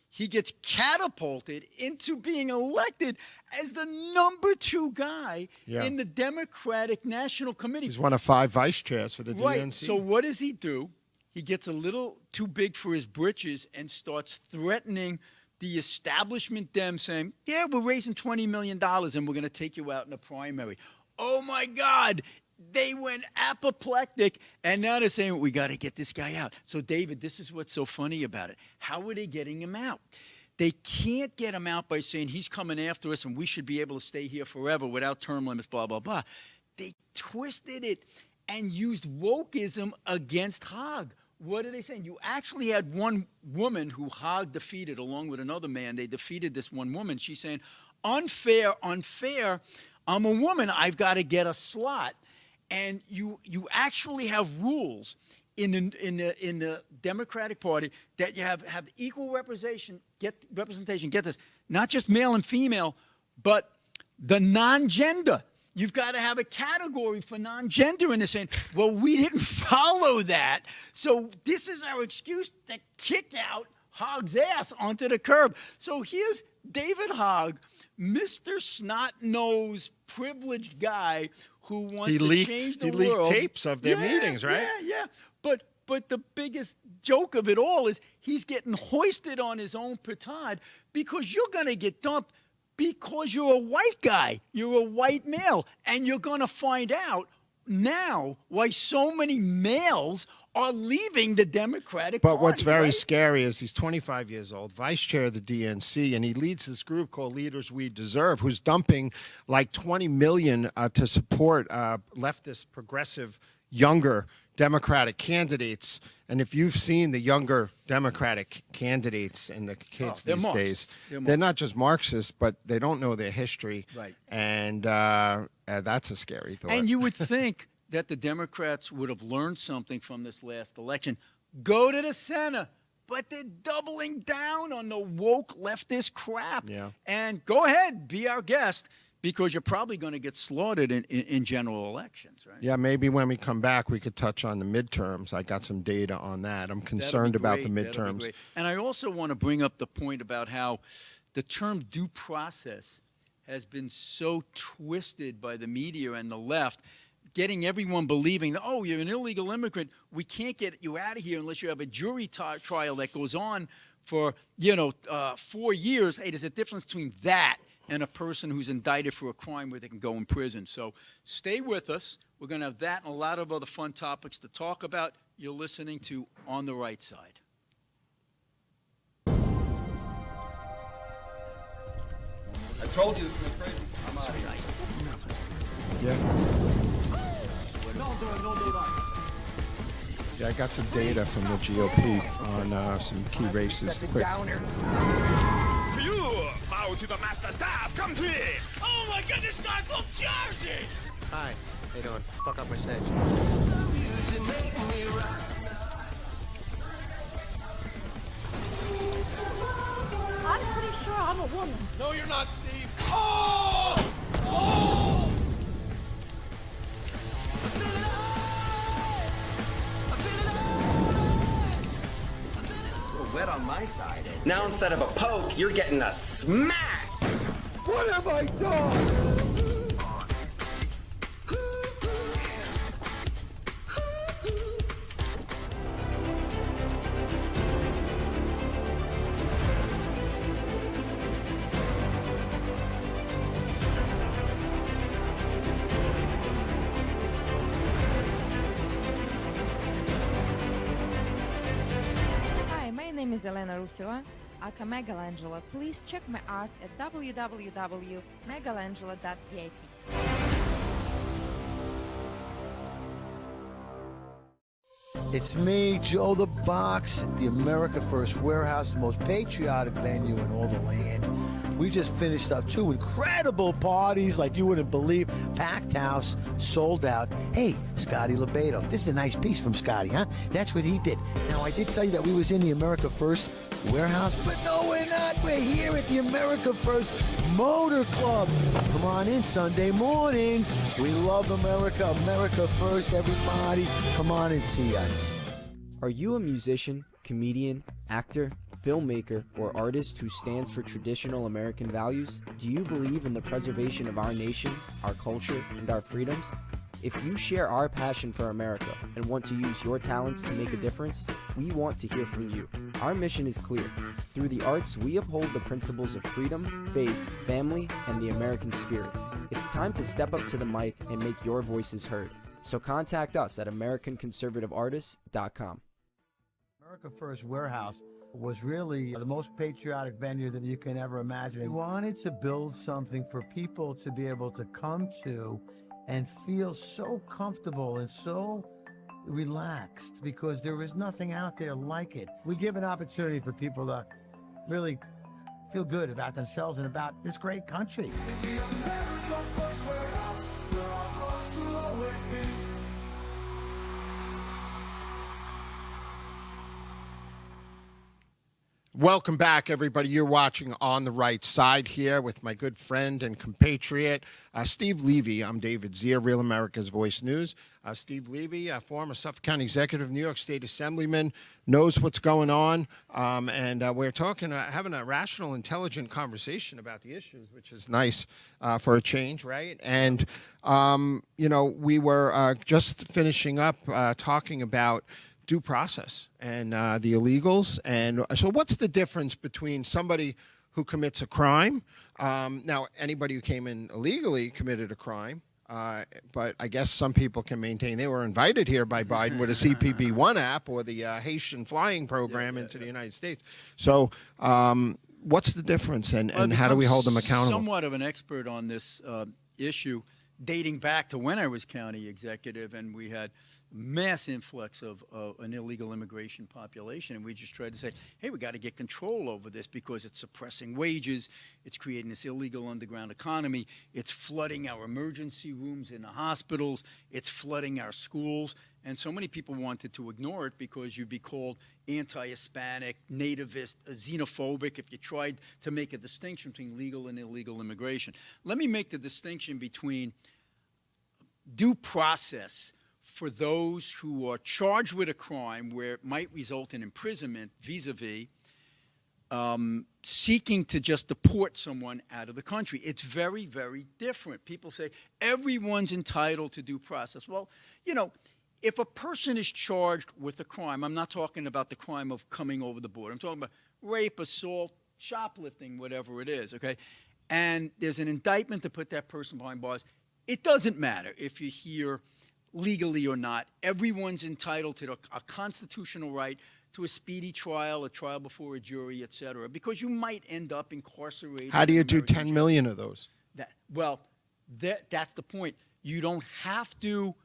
he gets catapulted into being elected as the number 2 guy in the Democratic National Committee. He's one of 5 vice chairs for the DNC. So what does he do? He gets a little too big for his britches and starts threatening the establishment Dems, saying, yeah, we're raising $20 million and we're going to take you out in a primary. Oh, my God. They went apoplectic, and now they're saying, we got to get this guy out. So, David, this is what's so funny about it. How are they getting him out? They can't get him out by saying he's coming after us and we should be able to stay here forever without term limits, blah, blah, blah. They twisted it and used wokeism against Hogg. What are they saying? You actually had one woman who Hogg defeated along with another man. They defeated this one woman. She's saying, unfair, unfair. I'm a woman. I've got to get a slot. And you actually have rules in the Democratic Party that you have equal representation. Get this, not just male and female, but the non-gender. You've got to have a category for non-gender, and they're saying, well, we didn't follow that, so this is our excuse to kick out Hogg's ass onto the curb. So here's David Hogg, Mr. Snot-Nosed, privileged guy who wants to change the world. He leaked tapes of their meetings, right? Yeah. But the biggest joke of it all is he's getting hoisted on his own petard because you're going to get dumped because you're a white guy. You're a white male. And you're going to find out now why so many males are leaving the Democratic Party. But what's very right? scary is he's 25 years old, vice chair of the DNC, and he leads this group called Leaders We Deserve, who's dumping like $20 million to support leftist, progressive, younger Democratic candidates. And if you've seen the younger Democratic candidates and the kids these days, they're not just Marxists, but they don't know their history. Right. And that's a scary thought. And you would think that the Democrats would have learned something from this last election. Go to the center. But they're doubling down on the woke leftist crap. Yeah. And go ahead, be our guest, because you're probably going to get slaughtered in general elections, right? Yeah, maybe when we come back, we could touch on the midterms. I got some data on that. I'm concerned about the midterms. And I also want to bring up the point about how the term due process has been so twisted by the media and the left, getting everyone believing, oh, you're an illegal immigrant. We can't get you out of here unless you have a jury trial that goes on for, 4 years. Hey, there's a difference between that and a person who's indicted for a crime where they can go in prison. So stay with us. We're going to have that and a lot of other fun topics to talk about. You're listening to On the Right Side. I told you this was crazy. I'm out of here. Yeah. Yeah, I got some data from the GOP on some key races. Quick. For you, bow to the master staff. Come to me. Oh my God, this guy's from Jersey. Hi, how you doing? Fuck up my stage. I'm pretty sure I'm a woman. No, you're not, Steve. Oh! Oh! Wet on my side. Now instead of a poke, you're getting a smack. What have I done? My name is Elena Ruseva, aka Megalangela. Please check my art at www.megalangela.vip. It's me, Joe the Box, at the America First Warehouse, the most patriotic venue in all the land. We just finished up 2 incredible parties like you wouldn't believe. Packed house, sold out. Hey, Scotty Lebedo. This is a nice piece from Scotty, huh? That's what he did. Now, I did tell you that we was in the America First Warehouse, but no, we're not. We're here at the America First Motor Club. Come on in Sunday mornings. We love America. America First, everybody. Come on and see us. Are you a musician, comedian, actor, filmmaker, or artist who stands for traditional American values? Do you believe in the preservation of our nation, our culture, and our freedoms? If you share our passion for America and want to use your talents to make a difference, we want to hear from you. Our mission is clear. Through the arts, we uphold the principles of freedom, faith, family, and the American spirit. It's time to step up to the mic and make your voices heard. So contact us at AmericanConservativeArtists.com. America First Warehouse was really the most patriotic venue that you can ever imagine. We wanted to build something for people to be able to come to and feel so comfortable and so relaxed, because there is nothing out there like it. We give an opportunity for people to really feel good about themselves and about this great country. Welcome back, everybody. You're watching On the Right Side here with my good friend and compatriot, Steve Levy. I'm David Zere, Real America's Voice News. Steve Levy, former Suffolk County Executive, New York State Assemblyman, knows what's going on. And we're talking, having a rational, intelligent conversation about the issues, which is nice for a change, right? And, we were just finishing up talking about due process and the illegals. And so what's the difference between somebody who commits a crime? Now, anybody who came in illegally committed a crime, but I guess some people can maintain they were invited here by Biden with a CPB-1 app or the Haitian flying program into the United States. So what's the difference, and how do we hold them accountable? Somewhat of an expert on this issue, dating back to when I was county executive, and we had mass influx of an illegal immigration population, and we just tried to say, hey, we got to get control over this because it's suppressing wages, it's creating this illegal underground economy, it's flooding our emergency rooms in the hospitals, it's flooding our schools, and so many people wanted to ignore it because you'd be called anti-Hispanic, nativist, xenophobic if you tried to make a distinction between legal and illegal immigration. Let me make the distinction between due process for those who are charged with a crime where it might result in imprisonment vis-a-vis seeking to just deport someone out of the country. It's very, very different. People say everyone's entitled to due process. Well, if a person is charged with a crime, I'm not talking about the crime of coming over the border. I'm talking about rape, assault, shoplifting, whatever it is, okay? And there's an indictment to put that person behind bars. It doesn't matter if you're here legally or not. Everyone's entitled to a constitutional right to a speedy trial, a trial before a jury, et cetera, because you might end up incarcerated. How do you do 10 million of those? That's the point. You don't have to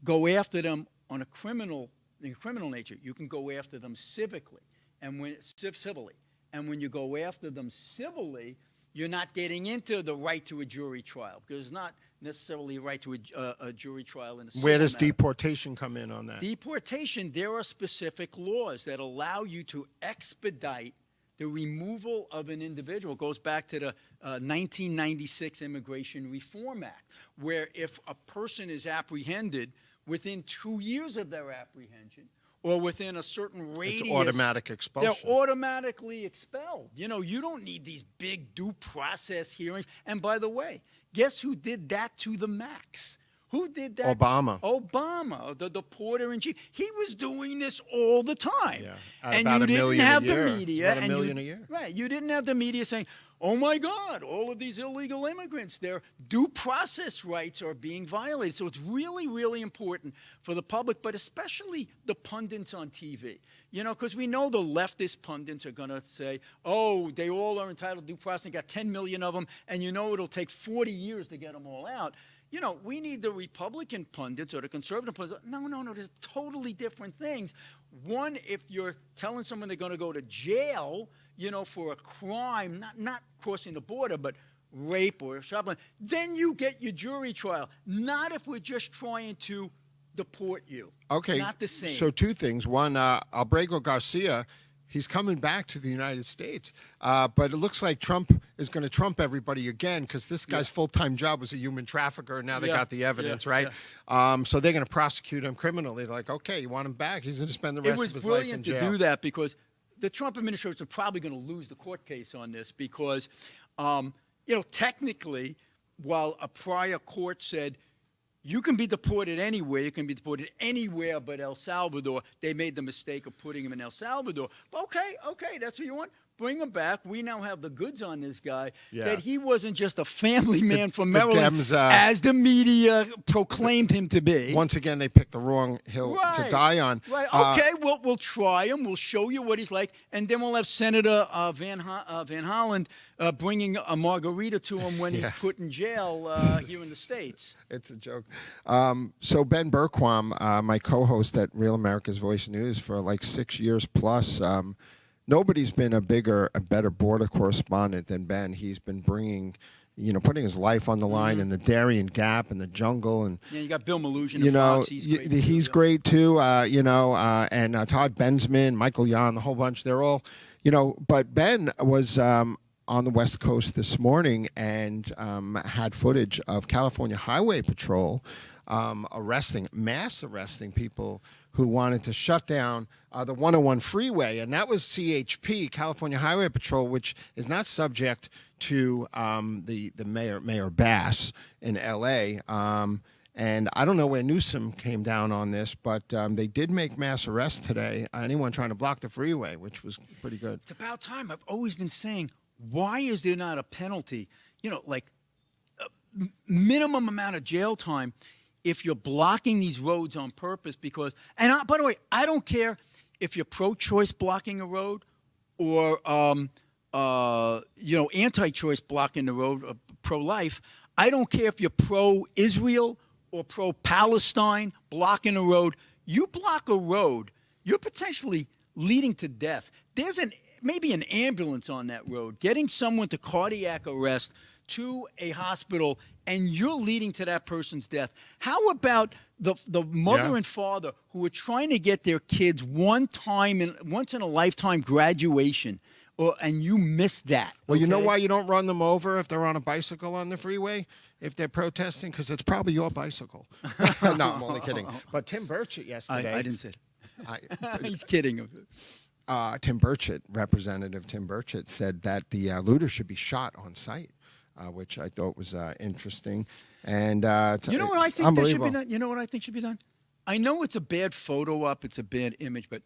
go after them on a criminal nature. You can go after them civilly. And when you go after them civilly, you're not getting into the right to a jury trial, because it's not necessarily a right to a jury trial in a civil Where does matter. deportation come in on that? Deportation, there are specific laws that allow you to expedite the removal of an individual. It goes back to the 1996 Immigration Reform Act, where if a person is apprehended within 2 years of their apprehension, or within a certain radius, it's automatic expulsion. They're automatically expelled. You don't need these big due process hearings. And by the way, guess who did that to the max? Who did that? Obama. Obama, the deporter in chief. He was doing this all the time. Yeah. And about you a didn't million have a year. the media. About a million a year. Right. You didn't have the media saying, oh my God, all of these illegal immigrants, their due process rights are being violated. So it's really, really important for the public, but especially the pundits on TV. Because we know the leftist pundits are going to say, oh, they all are entitled to due process. They got 10 million of them, and it'll take 40 years to get them all out. We need the Republican pundits or the conservative pundits. No, there's totally different things. One, if you're telling someone they're going to go to jail, for a crime, not crossing the border, but rape or shoplifting, then you get your jury trial. Not if we're just trying to deport you. Okay. Not the same. So two things. One, Albrego Garcia, he's coming back to the United States. But it looks like Trump is going to trump everybody again, because this guy's full-time job was a human trafficker, and now they got the evidence, right? Yeah. So they're going to prosecute him criminally. They're like, okay, you want him back? He's going to spend the rest of his life in jail. It was brilliant to do that, because the Trump administration is probably going to lose the court case on this, because, technically, while a prior court said you can be deported anywhere, you can be deported anywhere but El Salvador, they made the mistake of putting him in El Salvador. But okay, that's what you want. Bring him back. We now have the goods on this guy, that he wasn't just a family man from Maryland, as the media proclaimed him to be. Once again, they picked the wrong hill to die on. Right. Okay, we'll try him. We'll show you what he's like. And then we'll have Senator Van Hollen bringing a margarita to him when he's put in jail here in the States. It's a joke. So Ben Berquam, my co-host at Real America's Voice News for like 6 years plus, nobody's been a better border correspondent than Ben. He's been bringing, putting his life on the line in the Darien Gap and the jungle, and Yeah, you got Bill Malugin. you know, Fox. he's great too. And Todd Bensman, Michael Yon, the whole bunch. They're all, But Ben was on the West Coast this morning and had footage of California Highway Patrol mass arresting people who wanted to shut down the 101 freeway, and that was CHP, California Highway Patrol, which is not subject to the Mayor Bass in L.A. And I don't know where Newsom came down on this, but they did make mass arrests today. Anyone trying to block the freeway, which was pretty good. It's about time. I've always been saying, why is there not a penalty? Like a minimum amount of jail time if you're blocking these roads on purpose. Because, by the way, I don't care if you're pro-choice blocking a road or anti-choice blocking the road, pro-life. I don't care if you're pro-Israel or pro-Palestine blocking a road. You block a road, you're potentially leading to death. There's maybe an ambulance on that road, getting someone to cardiac arrest to a hospital, and you're leading to that person's death. How about the mother and father who are trying to get their kids once in a lifetime graduation, and you miss that? Well, you know why you don't run them over if they're on a bicycle on the freeway, if they're protesting? Because it's probably your bicycle. No, I'm only kidding. But Tim Burchett yesterday. I didn't say that. He's kidding. Representative Tim Burchett said that the looter should be shot on sight, which I thought was interesting. And you know what I think that should be done? You know what I think should be done? I know it's a bad photo op, it's a bad image, but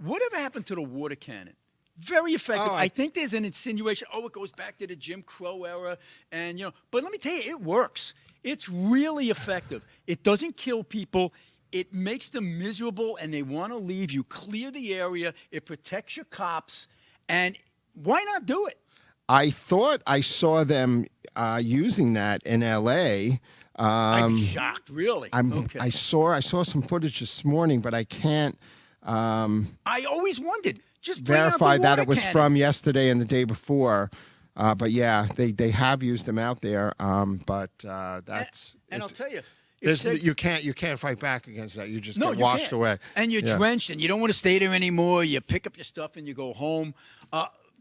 whatever happened to the water cannon? Very effective. I think there's an insinuation. It goes back to the Jim Crow era, and But let me tell you, it works. It's really effective. It doesn't kill people. It makes them miserable, and they want to leave. You clear the area. It protects your cops, and why not do it? I thought I saw them using that in L.A. I'd be shocked, really. I saw some footage this morning, but I can't. I always wondered. Just verify that it was from yesterday and the day before. But yeah, they have used them out there. But that's and I'll tell you, you can't fight back against that. You just get washed away, and you're drenched, and you don't want to stay there anymore. You pick up your stuff and you go home.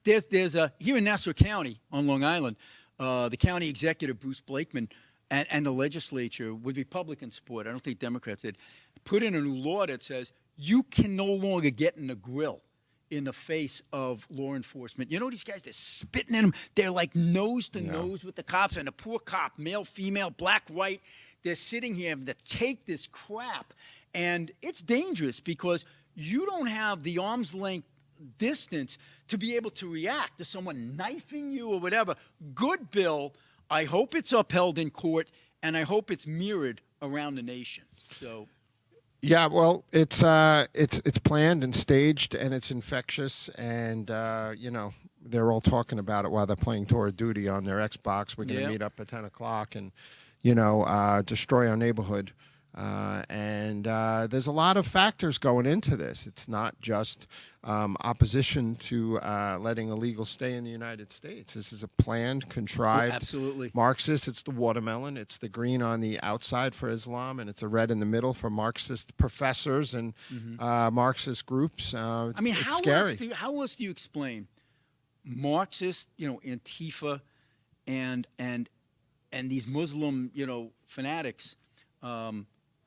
There's here in Nassau County on Long Island, the county executive Bruce Blakeman and the legislature with Republican support. I don't think Democrats did. Put in a new law that says you can no longer get in the grill in the face of law enforcement. These guys, they're spitting at them. They're like nose to nose with the cops, and the poor cop, male, female, black, white, they're sitting here having to take this crap. And it's dangerous because you don't have the arm's length distance to be able to react to someone knifing you or whatever. Good bill. I hope it's upheld in court, and I hope it's mirrored around the nation. So... Yeah, well, it's planned and staged, and it's infectious, and they're all talking about it while they're playing Tour of Duty on their Xbox. We're going to meet up at 10 o'clock and destroy our neighborhood. And there's a lot of factors going into this. It's not just opposition to letting illegal stay in the United States. This is a planned, contrived, absolutely Marxist. It's the watermelon. It's the green on the outside for Islam, and it's a red in the middle for Marxist professors and Marxist groups. It's scary. How else do you explain Marxist, Antifa, and these Muslim, fanatics?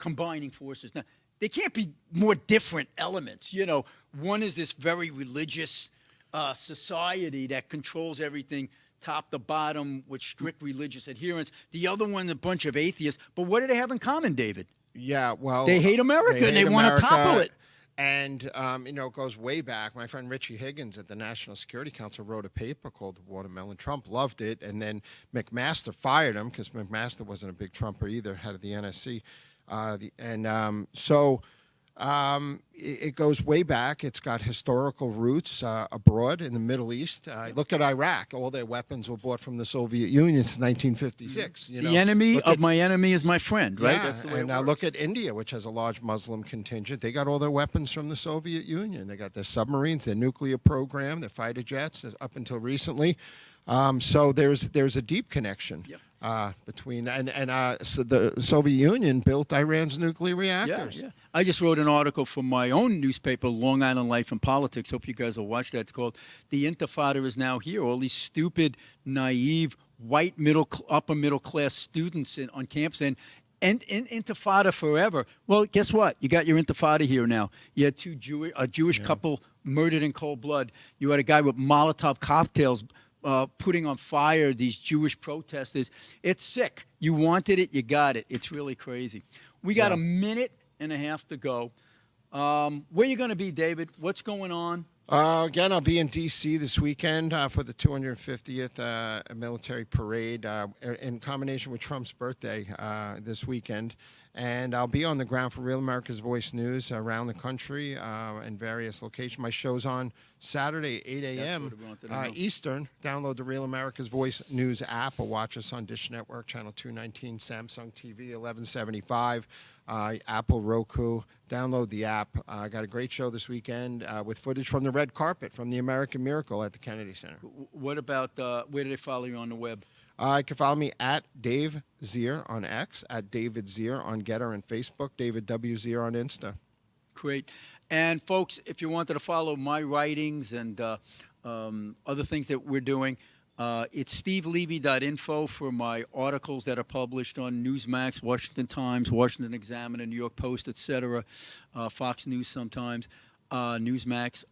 Combining forces. Now, they can't be more different elements. One is this very religious society that controls everything top to bottom with strict religious adherence. The other one, a bunch of atheists. But what do they have in common, David? Yeah, well... They hate America, and they want to topple it. And, it goes way back. My friend Richie Higgins at the National Security Council wrote a paper called The Watermelon. Trump loved it, and then McMaster fired him because McMaster wasn't a big Trumper either, head of the NSC. It goes way back. It's got historical roots abroad in the Middle East. Look at Iraq. All their weapons were bought from the Soviet Union since 1956. The enemy of my enemy is my friend, right? Yeah, That's the way and it works. Look at India, which has a large Muslim contingent. They got all their weapons from the Soviet Union. They got their submarines, their nuclear program, their fighter jets, up until recently. So there's a deep connection. Between so the Soviet Union built Iran's nuclear reactors. Yeah. I just wrote an article for my own newspaper, Long Island Life and Politics. Hope you guys will watch that. It's called "The Intifada is Now Here." All these stupid, naive, white upper middle class students on campus and Intifada forever. Well, guess what? You got your Intifada here now. You had a Jewish couple murdered in cold blood. You had a guy with Molotov cocktails putting on fire these Jewish protesters. It's sick. You wanted it, you got it. It's really crazy. We got a minute and a half to go. Where you going to be, David? What's going on? Again, I'll be in D.C. this weekend for the 250th military parade in combination with Trump's birthday this weekend. And I'll be on the ground for Real America's Voice News around the country in various locations. My show's on Saturday, 8 a.m. Eastern. Download the Real America's Voice News app or watch us on Dish Network, Channel 219, Samsung TV, 1175, Apple, Roku. Download the app. I got a great show this weekend with footage from the red carpet from the American Miracle at the Kennedy Center. What about, where do they follow you on the web? You can follow me at Dave Zere on X, at David Zere on Getter and Facebook, David W. Zere on Insta. Great. And, folks, if you wanted to follow my writings and other things that we're doing, it's stevelevy.info for my articles that are published on Newsmax, Washington Times, Washington Examiner, New York Post, etc., Fox News sometimes, Newsmax,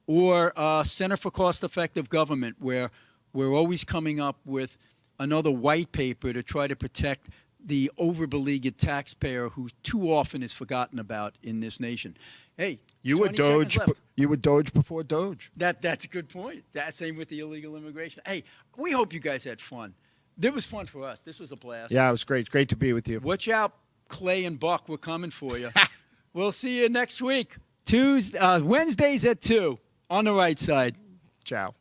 or Center for Cost-Effective Government, where we're always coming up with another white paper to try to protect the overbeleaguered taxpayer who too often is forgotten about in this nation. Hey, you would Doge. You would Doge before Doge. That's a good point. That same with the illegal immigration. Hey, we hope you guys had fun. It was fun for us. This was a blast. Yeah, it was great. Great to be with you. Watch out, Clay and Buck. We're coming for you. We'll see you next week. Wednesdays at 2 on the right side. Ciao.